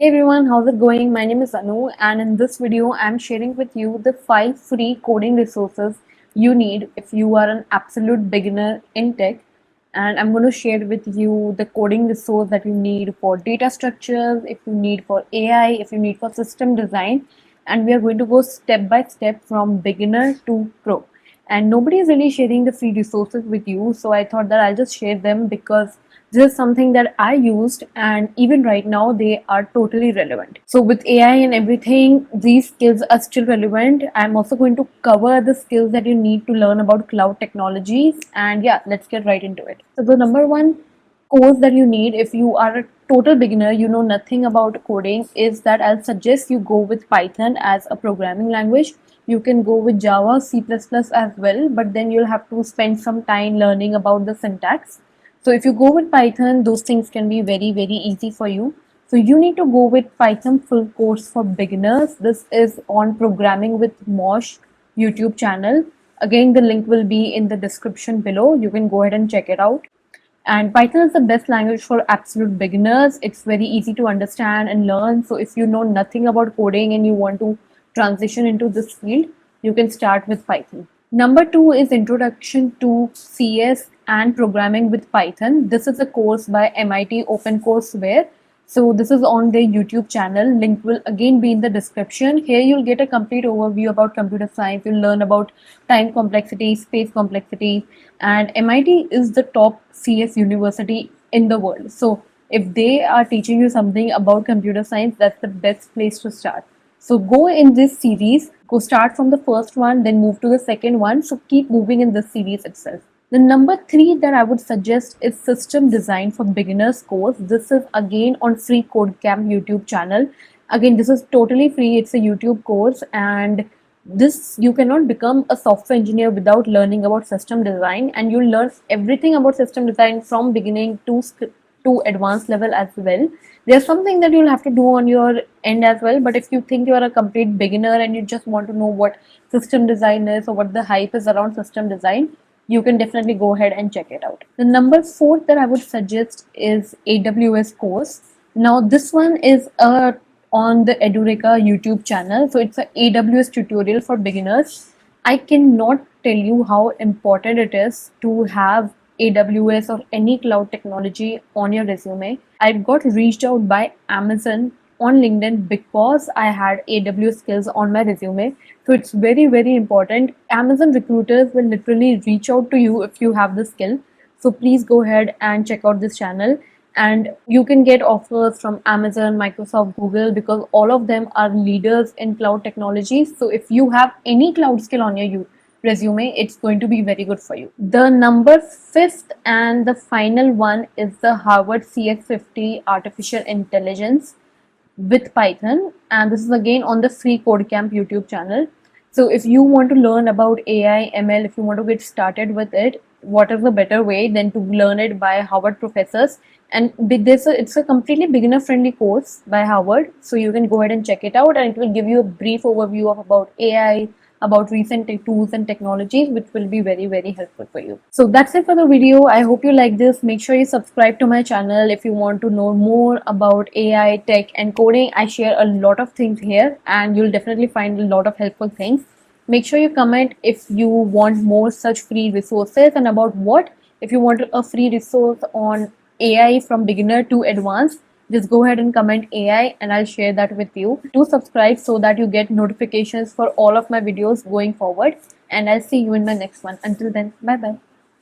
Hey everyone, how's it going? My name is Anu, and in this video, I'm sharing with you the 5 free coding resources you need if you are an absolute beginner in tech. And I'm going to share with you the coding resource that you need for data structures, if you need for AI, if you need for system design. And we are going to go step by step from beginner to pro. And nobody is really sharing the free resources with you, so I thought that I'll just share them because this is something that I used, and even right now they are totally relevant. So with AI and everything, these skills are still relevant. I'm also going to cover the skills that you need to learn about cloud technologies, and yeah, let's get right into it. So the number one course that you need if you are a total beginner, you know nothing about coding, is that I'll suggest you go with Python as a programming language. You can go with Java, C++ as well, but then you'll have to spend some time learning about the syntax. So if you go with Python, those things can be very, very easy for you. So you need to go with Python full course for beginners. This is on Programming with Mosh YouTube channel. Again, the link will be in the description below. You can go ahead and check it out. And Python is the best language for absolute beginners. It's very easy to understand and learn. So if you know nothing about coding and you want to transition into this field, you can start with Python. Number two is Introduction to CS and Programming with Python. This is a course by MIT OpenCourseware. So this is on their YouTube channel. Link will again be in the description. Here you'll get a complete overview about computer science. You'll learn about time complexity, space complexity, and MIT is the top CS university in the world. So if they are teaching you something about computer science, that's the best place to start. So go in this series, go start from the first one, then move to the second one. So keep moving in this series itself. The number three that I would suggest is System Design for Beginners course. This is again on Free Code Camp YouTube channel. Again, this is totally free. It's a YouTube course, and this you cannot become a software engineer without learning about system design, and you'll learn everything about system design from beginning to advanced level as well. There's something that you'll have to do on your end as well, but if you think you are a complete beginner and you just want to know what system design is or what the hype is around system design, you can definitely go ahead and check it out. The number four that I would suggest is AWS course. Now this one is on the Edureka YouTube channel. So it's a AWS tutorial for beginners. I cannot tell you how important it is to have AWS or any cloud technology on your resume. I got reached out by Amazon on LinkedIn because I had AWS skills on my resume. So it's very, very important. Amazon recruiters will literally reach out to you if you have the skill. So please go ahead and check out this channel. And you can get offers from Amazon, Microsoft, Google, because all of them are leaders in cloud technology. So if you have any cloud skill on your resume, it's going to be very good for you. The number fifth and the final one is the Harvard CS50 Artificial Intelligence with Python, and this is again on the Free Code Camp YouTube channel. So if you want to learn about AI, ML, if you want to get started with it, what is the better way than to learn it by Harvard professors? And it's a completely beginner friendly course by Harvard, so you can go ahead and check it out, and it will give you a brief overview of about AI, about recent tools and technologies, which will be very, very helpful for you. So that's it for the video. I hope you like this. Make sure you subscribe to my channel if you want to know more about AI, tech, and coding. I share a lot of things here, and you'll definitely find a lot of helpful things. Make sure you comment if you want more such free resources, and about what. If you want a free resource on AI from beginner to advanced, just go ahead and comment AI and I'll share that with you. Do subscribe so that you get notifications for all of my videos going forward, and I'll see you in my next one. Until then, bye bye.